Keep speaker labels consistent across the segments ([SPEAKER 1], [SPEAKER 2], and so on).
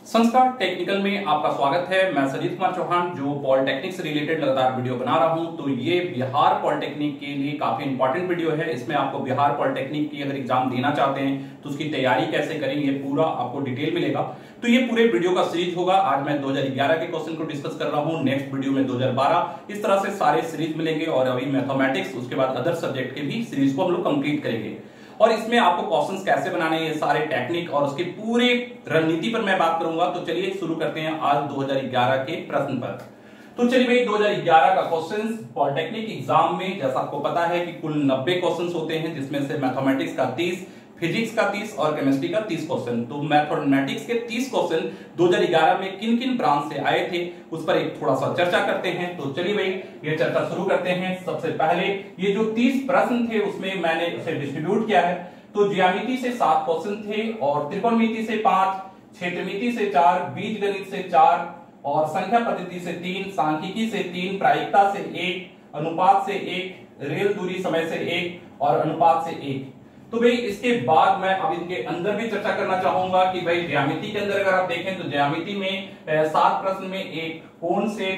[SPEAKER 1] संस्कार टेक्निकल में आपका स्वागत है। मैं सजीत कुमार चौहान जो पॉलिटेक्निक से रिलेटेड लगातार वीडियो बना रहा हूं। तो ये बिहार पॉलिटेक्निक के लिए काफी इंपॉर्टेंट वीडियो है। इसमें आपको बिहार पॉलिटेक्निक की अगर एग्जाम देना चाहते हैं तो उसकी तैयारी कैसे करें ये पूरा आपको डिटेल मिलेगा। तो ये पूरे वीडियो का सीरीज होगा। आज मैं 2011 के क्वेश्चन को डिस्कस कर रहा हूँ, नेक्स्ट वीडियो में 2012, इस तरह से सारे सीरीज मिलेंगे और अभी मैथमेटिक्स उसके बाद अदर सब्जेक्ट के भी सीरीज को हम लोग कंप्लीट करेंगे। और इसमें आपको क्वेश्चंस कैसे बनाने हैं, ये सारे टेक्निक और उसकी पूरी रणनीति पर मैं बात करूंगा। तो चलिए शुरू करते हैं आज 2011 के प्रश्न पर। तो चलिए भाई 2011 का क्वेश्चंस पॉलिटेक्निक एग्जाम में जैसा आपको पता है कि कुल 90 क्वेश्चंस होते हैं, जिसमें से मैथमेटिक्स का 30, फिजिक्स का 30 और केमिस्ट्री का 30 क्वेश्चन। तो मैथमेटिक्स के 30 क्वेश्चन 2011 में किन किन ब्रांच से आए थे उस पर एक थोड़ा सा चर्चा करते हैं। तो चलिए भाई ये चर्चा शुरू करते हैं। सबसे पहले ये जो 30 प्रश्न थे उसमें मैंने उसे डिस्ट्रीब्यूट किया है। तो ज्यामिति से 7 क्वेश्चन थे और त्रिकोणमिति से 5, क्षेत्रमिति से 4, बीजगणित से 4 और संख्या पद्धति से 3, सांख्यिकी से 3, प्रायिकता से 1, अनुपात से 1, रेल दूरी समय से 1 और अनुपात से 1। तो भाई इसके बाद मैं अब इनके अंदर भी चर्चा करना चाहूंगा कि भाई ज्यामिति के अंदर अगर आप देखें तो ज्यामिति में 7 प्रश्न में एक कोण से,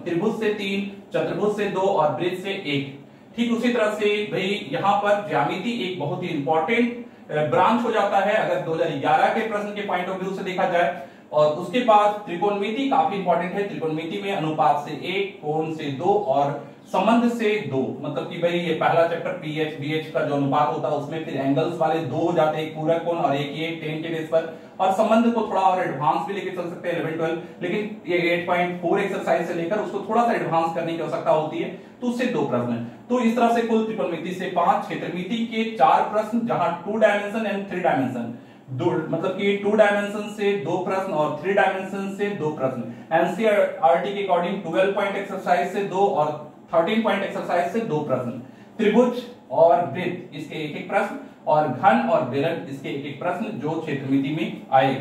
[SPEAKER 1] त्रिभुज से 3, चतुर्भुज से 2 और वृत्त से 1। ठीक उसी तरह से भाई यहाँ पर ज्यामिति एक बहुत ही इंपॉर्टेंट ब्रांच हो जाता है अगर 2011 के प्रश्न के पॉइंट ऑफ व्यू से देखा जाए। और उसके बाद त्रिकोणमिति काफी इंपॉर्टेंट है। त्रिकोणमिति में अनुपात से 1, कोण से 2 और संबंध से 2, मतलब कि भाई ये पहला चैप्टर पीएच बीएच का जो अनुपात होता है उसमें फिर एंगल्स वाले 2 हो जाते हैं, एक पूरक कोण और एक ये 10 के बेस पर। और संबंध को थोड़ा और एडवांस भी लेके चल सकते हैं 11 12, लेकिन ये 8.4 एक्सरसाइज से लेकर उसको थोड़ा सा एडवांस करने की आवश्यकता होती है, तो उससे 2 प्रश्न। तो इस तरह से कुल त्रिकोणमिति से 5, क्षेत्रमिति के 4 प्रश्न जहां 2 डायमेंशन एंड 3 डायमेंशन, मतलब कि 2 डायमेंशन से 2 प्रश्न और 3 डायमेंशन से 2 प्रश्न। एनसीईआरटी के अकॉर्डिंग 12 पॉइंट एक्सरसाइज से 2 और 13 पॉइंट एक्सरसाइज से 2 प्रश्न। त्रिभुज और वृत्त इसके एक प्रश्न और घन और बेलन इसके एक प्रश्न जो क्षेत्रमिति में आए।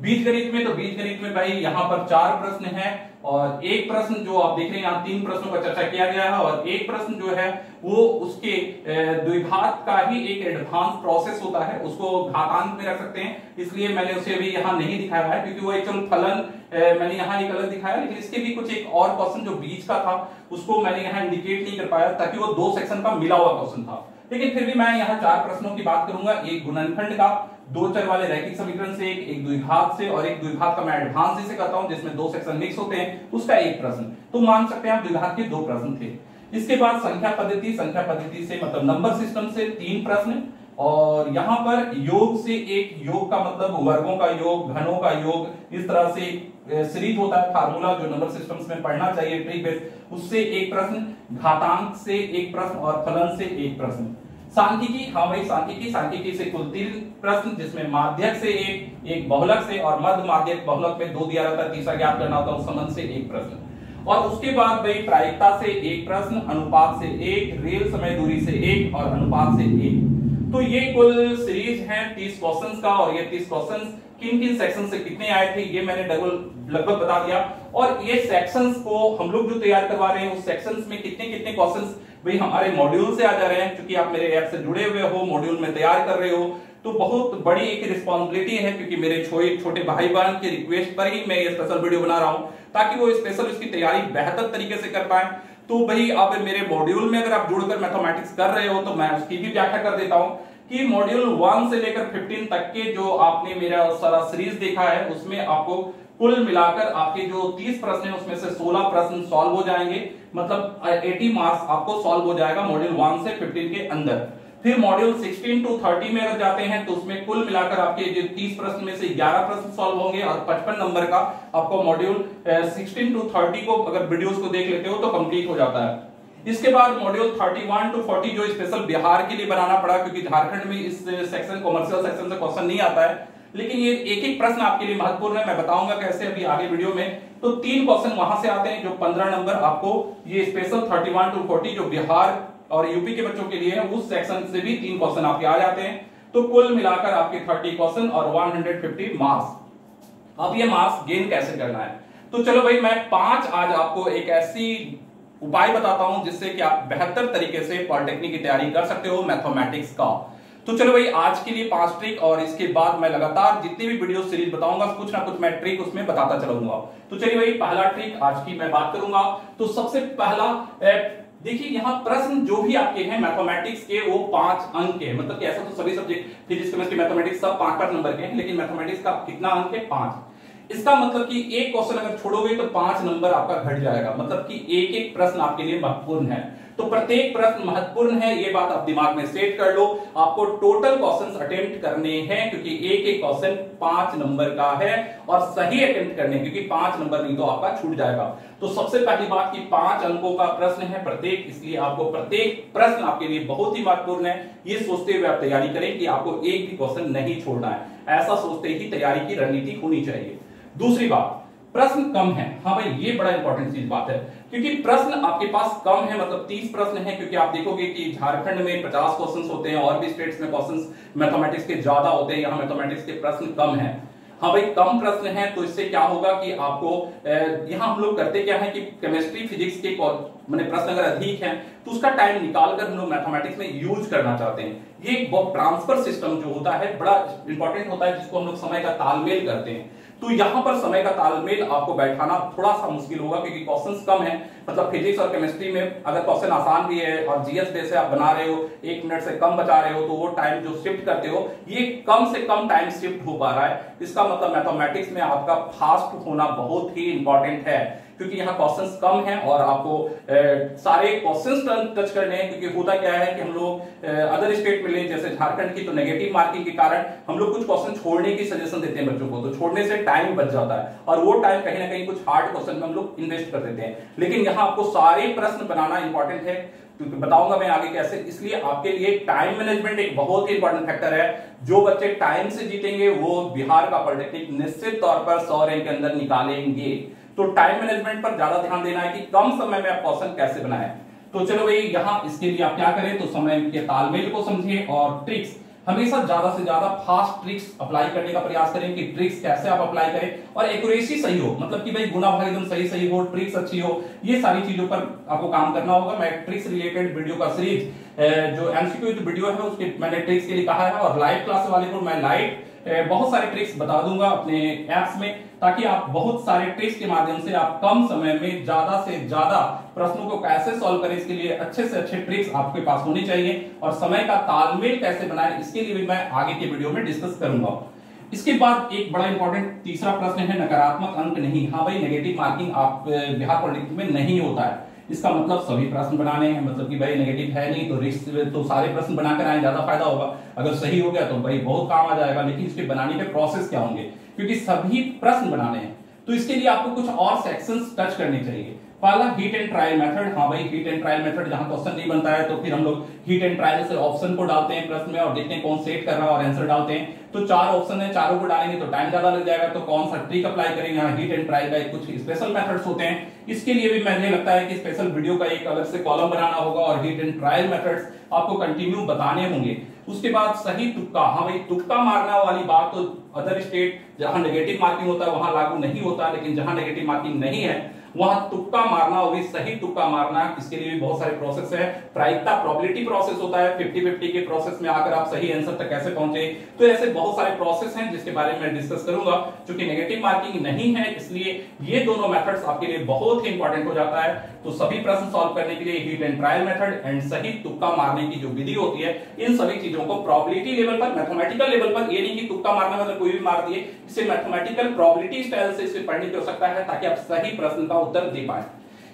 [SPEAKER 1] बीजगणित में तो बीजगणित में भाई यहाँ पर 4 प्रश्न हैं और एक प्रश्न जो आप देख रहे हैं यहाँ 3 प्रश्नों का चर्चा किया गया है और एक प्रश्न जो है वो उसके द्विघात का ही एक एडवांस प्रोसेस होता है, उसको घातांक में रख सकते हैं, इसलिए मैंने उसे अभी यहाँ नहीं दिखाया है क्योंकि वो एक्चुअल फलन मैंने यहाँ एक अलग दिखाया, लेकिन इसके भी कुछ एक और क्वेश्चन जो बीच का था उसको मैंने यहाँ इंडिकेट नहीं कर पाया ताकि वो 2 सेक्शन का मिला हुआ क्वेश्चन था। लेकिन फिर भी मैं यहाँ 4 प्रश्नों की बात करूंगा, एक गुणनखंड का, 2 चर वाले रैखिक समीकरण से, एक द्विघात से और एक द्विघात का मैं एडवांस से करता हूं जिसमें 2 सेक्शन मिक्स होते हैं, उसका एक प्रश्न। तो मान सकते हैं आप द्विघात के 2 प्रश्न थे। इसके बाद संख्या पद्धति से मतलब नंबर सिस्टम से 3 प्रश्न और यहाँ पर योग से एक, योग का मतलब वर्गों का योग, घनों का योग, इस तरह से सीरीज होता है फार्मूला जो नंबर सिस्टम्स में पढ़ना चाहिए ट्रिक बेस, उससे एक प्रश्न, घातांक से एक प्रश्न और फलन से एक प्रश्न। सांख्यिकी, हाँ भाई सांख्यिकी से कुल 3 प्रश्न जिसमें माध्यक से एक बहुलक से और मध्य माध्यक बहुलक में 2 दिया रहता है, तीसरा ज्ञात करना होता है, उस संबंध से एक प्रश्न। और उसके बाद भाई प्रायिकता से एक प्रश्न, अनुपात से 1, रेल समय दूरी से 1 और अनुपात से 1। तो ये कुल सीरीज है 30 क्वेश्चंस का और ये 30 क्वेश्चंस किन किन सेक्शन से कितने आए थे ये मैंने लगभग बता दिया। और ये सेक्शंस को हम लोग जो तैयार करवा रहे हैं उस सेक्शंस में कितने कितने क्वेश्चंस भाई हमारे मॉड्यूल से आ जा रहे हैं, क्योंकि आप मेरे ऐप से जुड़े हुए हो, मॉड्यूल में तैयार कर रहे हो, तो बहुत बड़ी एक रिस्पॉन्सिबिलिटी है क्योंकि मेरे छोटे भाई बहन के रिक्वेस्ट पर ही मैं ये स्पेशल वीडियो बना रहा हूं ताकि वो स्पेशल इसकी तैयारी बेहतर तरीके से कर पाए। तो भाई अब मेरे मॉड्यूल में अगर आप जुड़कर मैथमेटिक्स कर रहे हो तो मैं उसकी भी व्याख्या कर देता हूं कि मॉड्यूल 1 से लेकर 15 तक के जो आपने मेरा सारा सीरीज देखा है उसमें आपको कुल मिलाकर आपके जो 30 प्रश्न है उसमें से 16 प्रश्न सॉल्व हो जाएंगे, मतलब 80 मार्क्स आपको सॉल्व हो जाएगा मॉड्यूल 1 से 15 के अंदर। फिर मॉड्यूल 16 टू 30 में अगर जाते हैं तो उसमें कुल मिलाकर आपके जो 30 प्रश्न में से 11 प्रश्न सॉल्व होंगे और 55 नंबर का आपको मॉड्यूल 16 टू 30 को अगर वीडियोस को देख लेते हो तो कंप्लीट हो जाता है। इसके बाद मॉड्यूल 31 टू 40 जो स्पेशल बिहार के लिए बनाना पड़ा क्योंकि झारखंड में इस सेक्शन कॉमर्शियल सेक्शन से क्वेश्चन नहीं आता है, लेकिन ये एक एक प्रश्न आपके लिए महत्वपूर्ण है, मैं बताऊंगा कैसे अभी आगे वीडियो में। तो 3 क्वेश्चन वहां से आते हैं जो 15 नंबर आपको ये स्पेशल 31 टू 40 जो बिहार और यूपी के बच्चों के लिए है उस सेक्शन से भी 3 क्वेश्चन आपके आ जाते हैं। तो कुल मिलाकर आपके 30 क्वेश्चन और 150 मार्क्स। अब ये मार्क्स गेन कैसे करना है, तो चलो भाई मैं 5 आज आपको एक ऐसी उपाय बताता हूं जिससे कि आप बेहतर तरीके से पॉलिटेक्निक की तैयारी कर सकते हो मैथमेटिक्स का। तो चलो भाई, आज के लिए 5 ट्रिक, और इसके बाद मैं लगातार जितनी भी वीडियो सीरीज बताऊंगा कुछ ना कुछ मैं ट्रिक उसमें बताता चलूंगा। तो चलिए भाई, पहला ट्रिक आज की मैं बात करूंगा। तो सबसे पहला देखिए, यहाँ प्रश्न जो भी आपके हैं मैथमेटिक्स के वो 5 अंक के, मतलब कि ऐसा तो सभी सब्जेक्ट फिजिक्स केमिस्ट्री मैथमेटिक्स सब 5-5 नंबर के हैं, लेकिन मैथमेटिक्स का कितना अंक है? 5। इसका मतलब कि एक क्वेश्चन अगर छोड़ोगे तो 5 नंबर आपका घट जाएगा, मतलब कि एक एक प्रश्न आपके लिए महत्वपूर्ण है। तो प्रत्येक प्रश्न महत्वपूर्ण है, ये बात आप दिमाग में सेट कर लो। आपको टोटल क्वेश्चंस अटेम्प्ट करने हैं, क्योंकि एक एक क्वेश्चन 5 नंबर का है, और सही अटेम्प्ट करने, क्योंकि 5 नंबर नहीं तो आपका छूट जाएगा। तो सबसे पहली बात कि 5 अंकों का प्रश्न है प्रत्येक, इसलिए आपको प्रत्येक प्रश्न आपके लिए बहुत ही महत्वपूर्ण है। ये सोचते हुए आप तैयारी करें कि आपको एक भी क्वेश्चन नहीं छोड़ना है। ऐसा सोचते ही तैयारी की रणनीति होनी चाहिए। दूसरी बात, प्रश्न कम है। हाँ भाई, ये बड़ा इंपॉर्टेंट चीज बात है, क्योंकि प्रश्न आपके पास कम है, मतलब 30 प्रश्न है। क्योंकि आप देखोगे कि झारखंड में 50 क्वेश्चंस होते हैं, और भी स्टेट्स में क्वेश्चंस मैथमेटिक्स के ज्यादा होते हैं, यहाँ मैथमेटिक्स के प्रश्न कम है। हाँ भाई, कम प्रश्न है तो इससे क्या होगा कि आपको यहाँ हम लोग करते क्या है कि केमिस्ट्री फिजिक्स के मैंने प्रश्न अगर अधिक है तो उसका टाइम निकाल कर हम लोग मैथमेटिक्स में यूज करना चाहते हैं। ये एक ट्रांसफर सिस्टम जो होता है बड़ा इंपॉर्टेंट होता है, जिसको हम लोग समय का तालमेल करते हैं। तो यहां पर समय का तालमेल आपको बैठाना थोड़ा सा मुश्किल होगा, क्योंकि क्वेश्चंस कम है। मतलब फिजिक्स और केमिस्ट्री में अगर क्वेश्चन आसान भी है और जीएस बेस से आप बना रहे हो, 1 मिनट से कम बचा रहे हो, तो वो टाइम जो शिफ्ट करते हो ये कम से कम टाइम शिफ्ट हो पा रहा है। इसका मतलब मैथमेटिक्स में आपका फास्ट होना बहुत ही इंपॉर्टेंट है, क्योंकि यहाँ क्वेश्चंस कम हैं और आपको सारे क्वेश्चंस टच करने हैं। क्योंकि होता क्या है कि हम लोग अदर स्टेट में ले, जैसे झारखंड की, तो नेगेटिव मार्किंग के कारण हम लोग कुछ क्वेश्चन छोड़ने की सजेशन देते हैं बच्चों को, तो छोड़ने से टाइम बच जाता है, और वो टाइम कहीं ना कहीं कुछ हार्ड क्वेश्चन में हम लोग इन्वेस्ट कर देते हैं। लेकिन यहाँ आपको सारे प्रश्न बनाना इंपॉर्टेंट है, क्योंकि बताऊंगा मैं आगे कैसे। इसलिए आपके लिए टाइम मैनेजमेंट एक बहुत ही इंपॉर्टेंट फैक्टर है। जो बच्चे टाइम से जीतेंगे वो बिहार का पॉलिटेक्निक निश्चित तौर पर 100 रैंक के अंदर निकालेंगे। तो टाइम मैनेजमेंट पर ज्यादा ध्यान देना है कि कम समय में आप क्वेश्चन कैसे बनाएं। तो चलो भाई, यहाँ इसके लिए आप क्या करें, तो समय के तालमेल को समझिए, और ट्रिक्स हमेशा ज्यादा से ज्यादा फास्ट ट्रिक्स अप्लाई करने का प्रयास करें कि ट्रिक्स कैसे आप अप्लाई करें और एक्यूरेसी सही हो, मतलब कि भाई गुना भाग एकदम सही हो, ट्रिक्स अच्छी हो, ये सारी चीजों पर आपको काम करना होगा। मैं ट्रिक्स रिलेटेड वीडियो का सीरीज जो एमसीक्यू जो वीडियो है उसके मैंने ट्रिक्स के लिए कहा है, और लाइव क्लास वाले को मैं लाइव बहुत सारे ट्रिक्स बता दूंगा अपने एप्स में, ताकि आप बहुत सारे ट्रिक्स के माध्यम से आप कम समय में ज्यादा से ज्यादा प्रश्नों को कैसे सॉल्व करें, इसके लिए अच्छे से अच्छे ट्रिक्स आपके पास होनी चाहिए। और समय का तालमेल कैसे बनाएं, इसके लिए भी मैं आगे के वीडियो में डिस्कस करूंगा। इसके बाद एक बड़ा इंपॉर्टेंट तीसरा प्रश्न है नकारात्मक अंक नहीं। हाँ भाई, नेगेटिव मार्किंग आप बिहार पॉलिटेक्निक में नहीं होता है। इसका मतलब सभी प्रश्न बनाने हैं, मतलब कि भाई नेगेटिव है नहीं तो रिस्क, तो सारे प्रश्न बनाकर आए, ज्यादा फायदा होगा। अगर सही हो गया तो भाई बहुत काम आ जाएगा, लेकिन इसके बनाने के प्रोसेस क्या होंगे, क्योंकि सभी प्रश्न बनाने हैं तो इसके लिए आपको कुछ और सेक्शंस टच करने चाहिए। पहला हिट एंड ट्रायल मेथड। हाँ भाई, हिट एंड ट्रायल मेथड, जहां क्वेश्चन नहीं बनता है तो फिर हम लोग हिट एंड ट्रायल से ऑप्शन को डालते हैं प्रश्न में और देखते हैं कौन सेट कर रहा है और आंसर डालते हैं। तो 4 ऑप्शन है, चारों को डालेंगे तो टाइम ज्यादा लग जाएगा, तो कौन सा ट्रिक अप्लाई करेंगे। यहाँ हिट एंड ट्रायल का कुछ स्पेशल मेथड्स होते हैं, इसके लिए भी मुझे लगता है कि स्पेशल वीडियो का एक अलग से कॉलम बनाना होगा, और हिट एंड ट्रायल मेथड्स आपको कंटिन्यू बताने होंगे। उसके बाद सही तुक्का। हाँ भाई, तुक्का मारना वाली बात तो अदर स्टेट जहां नेगेटिव मार्किंग होता है वहां लागू नहीं होता, लेकिन जहां नेगेटिव मार्किंग नहीं है वहां तुक्का मारना, वो भी सही तुक्का मारना, इसके लिए भी बहुत सारे प्रोसेस है। प्रायिकता प्रोबेबिलिटी प्रोसेस होता है, 50-50 के प्रोसेस में आकर आप सही आंसर तक कैसे पहुंचे। तो ऐसे बहुत सारे प्रोसेस हैं जिसके बारे में मैं डिस्कस करूंगा। क्योंकि नेगेटिव मार्किंग नहीं है, इसलिए ये दोनों मेथड्स आपके लिए बहुत ही इंपॉर्टेंट हो जाता है। तो सभी प्रश्न सॉल्व करने के लिए hit and trial method and सही तुक्का मारने की जो विधि होती है, इन सभी चीजों को प्रोबेबिलिटी लेवल पर, मैथमेटिकल लेवल पर, ये नहीं कि तुक्का मारने मतलब कोई भी मार दिए, इसे मैथमेटिकल प्रोबेबिलिटी स्टाइल से इसे पढ़ने की आवश्यकता है, ताकि आप सही प्रश्न का उत्तर दे पाए।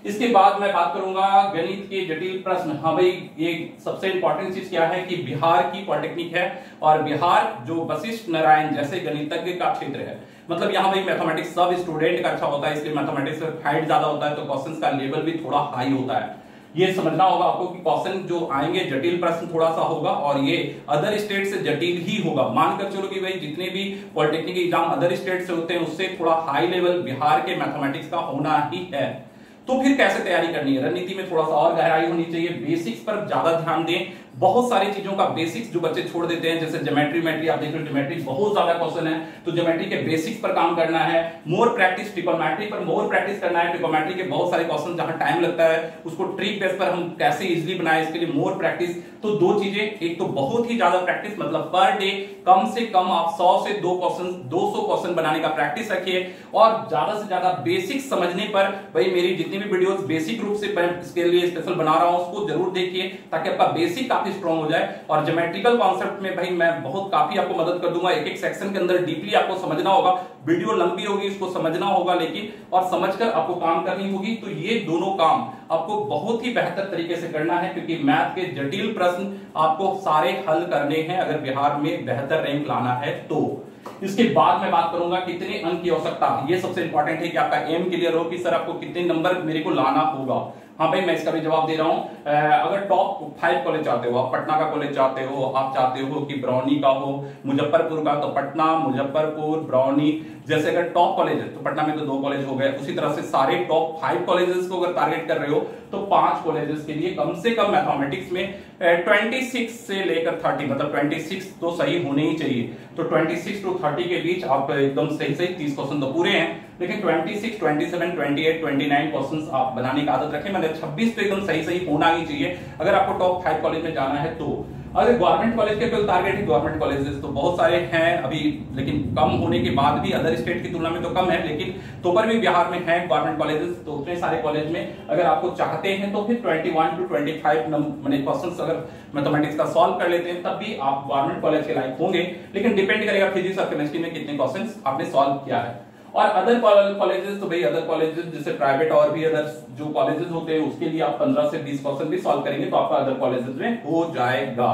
[SPEAKER 1] इसके बाद मैं बात करूंगा गणित के जटिल प्रश्न। हाँ भाई, ये सबसे इंपॉर्टेंट चीज क्या है कि बिहार की पॉलिटेक्निक है, और बिहार जो वशिष्ठ नारायण जैसे गणितज्ञ का क्षेत्र है, मतलब यहाँ भाई मैथमेटिक्स सब स्टूडेंट का अच्छा होता है, इसलिए मैथमेटिक्स में हाइट ज्यादा होता है, तो क्वेश्चंस का लेवल भी थोड़ा हाई होता है। ये समझना होगा आपको कि क्वेश्चन जो आएंगे जटिल प्रश्न थोड़ा सा होगा, और ये अदर स्टेट से जटिल ही होगा। मानकर चलो कि भाई जितने भी पॉलिटेक्निक एग्जाम अदर स्टेट से होते हैं उससे थोड़ा हाई लेवल बिहार के मैथमेटिक्स का होना ही है। तो फिर कैसे तैयारी करनी है, रणनीति में थोड़ा सा और गहराई होनी चाहिए, बेसिक्स पर ज्यादा ध्यान दें। बहुत सारी चीजों का बेसिक्स जो बच्चे छोड़ देते हैं, जैसे ज्योमेट्री मेट्री आप देख रहे हो, ज्योमेट्री बहुत ज्यादा क्वेश्चन है, तो ज्योमेट्री के बेसिक्स पर काम करना है। मोर प्रैक्टिस ट्रिगोनोमेट्री पर मोर प्रैक्टिस करना है। ट्रिगोनोमेट्री के बहुत सारे क्वेश्चन जहां टाइम लगता है उसको ट्रिक बेस पर हम कैसे इजीली बनाए, इसके लिए मोर प्रैक्टिस। तो दो चीजें, एक तो बहुत ही ज्यादा प्रैक्टिस, मतलब पर डे कम से कम आप 100 से 200 क्वेश्चन बनाने का प्रैक्टिस रखिए, और ज्यादा से ज्यादा बेसिक समझने पर, भाई मेरी जितनी भी वीडियोस बेसिक रूप से इसके लिए स्पेशल बना रहा हूं उसको जरूर देखिए, ताकि आपका बेसिक काफी स्ट्रांग हो जाए। और ज्योमेट्रिकल कॉन्सेप्ट में भाई मैं बहुत काफी आपको मदद कर दूंगा, एक एक सेक्शन के अंदर डीपली आपको समझना होगा, वीडियो लंबी होगी इसको समझना होगा, लेकिन और समझकर आपको काम करनी होगी। तो ये दोनों काम आपको बहुत ही बेहतर तरीके से करना है, क्योंकि मैथ के जटिल प्रश्न आपको सारे हल करने हैं अगर बिहार में बेहतर रैंक लाना है तो। इसके बाद मैं बात करूंगा कितने अंक की आवश्यकता, ये सबसे इंपॉर्टेंट है कि आपका एम क्लियर हो कि सर आपको कितने नंबर मेरे को लाना होगा। हाँ भाई मैं इसका भी जवाब दे रहा हूं। अगर टॉप 5 कॉलेज चाहते हो, आप पटना का कॉलेज चाहते हो, आप चाहते हो कि ब्राउनी का हो, मुजफ्फरपुर का, तो पटना, मुजफ्फरपुर, ब्राउनी जैसे अगर टॉप कॉलेज है तो पटना में तो 2 कॉलेज हो गए, उसी तरह से सारे टॉप 5 कॉलेजेस को अगर टारगेट कर रहे हो तो 5 कॉलेजेस के लिए कम से कम मैथमेटिक्स में 26 से लेकर 30, मतलब 26 तो सही होने ही चाहिए। तो 26 to 30 के बीच आप एकदम सही 30 क्वेश्चन तो पूरे हैं, लेकिन 26, 27, 28, 29 क्वेश्चंस आप बनाने की आदत रखें, मतलब 26 तो एकदम सही होना ही चाहिए अगर आपको टॉप 5 कॉलेज में जाना है तो। अगर गवर्नमेंट कॉलेज के टारगेट है, गवर्नमेंट कॉलेजेस तो बहुत सारे हैं अभी, लेकिन कम होने के बाद भी अदर स्टेट की तुलना में तो कम है, लेकिन तो पर भी बिहार में है गवर्नमेंट कॉलेजेस। तो उतने सारे कॉलेज में अगर आपको चाहते हैं तो फिर 21 to 25 मैंने क्वेश्चंस अगर मैथमेटिक्स का सॉल्व कर लेते हैं तब भी आप गवर्नमेंट कॉलेज के लायक होंगे, लेकिन डिपेंड करेगा फिजिक्स और केमिस्ट्री में कितने क्वेश्चंस आपने सॉल्व किया है। और अदर कॉलेजेस तो भाई अदर कॉलेजेस जैसे प्राइवेट और भी अदर जो कॉलेजेस होते हैं उसके लिए आप 15 से 20 क्वेश्चन भी सॉल्व करेंगे तो आपका अदर कॉलेजेस में हो जाएगा।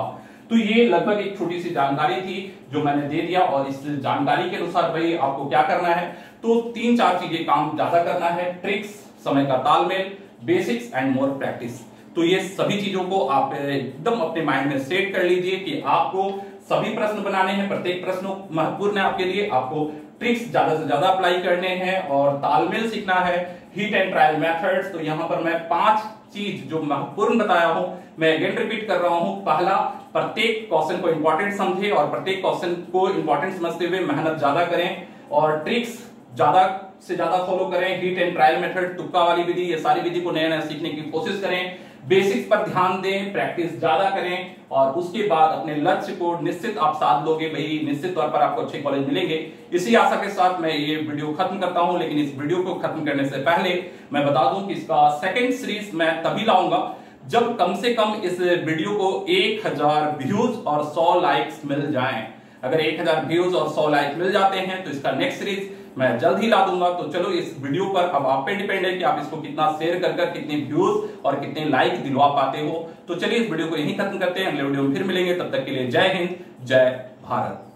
[SPEAKER 1] तो ये लगभग एक छोटी सी जानकारी थी जो मैंने दे दिया, और इस जानकारी के अनुसार भाई आपको क्या करना है, तो 3-4 चीजें काम ज्यादा करना है, ट्रिक्स, समय का तालमेल, बेसिक्स एंड मोर प्रैक्टिस। तो ये सभी चीजों को आप एकदम अपने माइंड में सेट कर लीजिए कि आपको सभी प्रश्न बनाने हैं, प्रत्येक प्रश्न महत्वपूर्ण है आपके लिए, आपको ट्रिक्स ज्यादा से ज्यादा अप्लाई करने हैं और तालमेल सीखना है, हिट एंड ट्रायल मेथड्स। तो यहां पर मैं 5 चीज जो महत्वपूर्ण बताया हूं मैं अगेन रिपीट कर रहा हूं। पहला, प्रत्येक क्वेश्चन को इंपॉर्टेंट समझे और प्रत्येक क्वेश्चन को इंपॉर्टेंट समझते हुए मेहनत ज्यादा करें, और ट्रिक्स ज्यादा से ज्यादा फॉलो करें, हिट एंड ट्रायल मेथड, तुक्का वाली विधि, ये सारी विधि को नया नया सीखने की कोशिश करें, बेसिक्स पर ध्यान दें, प्रैक्टिस ज्यादा करें, और उसके बाद अपने लक्ष्य को निश्चित आप साध लोगे, भाई निश्चित तौर पर आपको अच्छे कॉलेज मिलेंगे। इसी आशा के साथ मैं ये वीडियो खत्म करता हूं, लेकिन इस वीडियो को खत्म करने से पहले मैं बता दूं कि इसका सेकंड सीरीज मैं तभी लाऊंगा जब कम से कम इस वीडियो को 1000 व्यूज और 100 लाइक्स मिल जाएं। अगर 1000 व्यूज और 100 लाइक मिल जाते हैं तो इसका नेक्स्ट सीरीज मैं जल्द ही ला दूंगा। तो चलो इस वीडियो पर अब आप पे डिपेंड है कि आप इसको कितना शेयर कर कितने व्यूज और कितने लाइक दिलवा पाते हो। तो चलिए इस वीडियो को यहीं खत्म करते हैं, अगले वीडियो में फिर मिलेंगे, तब तक के लिए जय हिंद, जय भारत।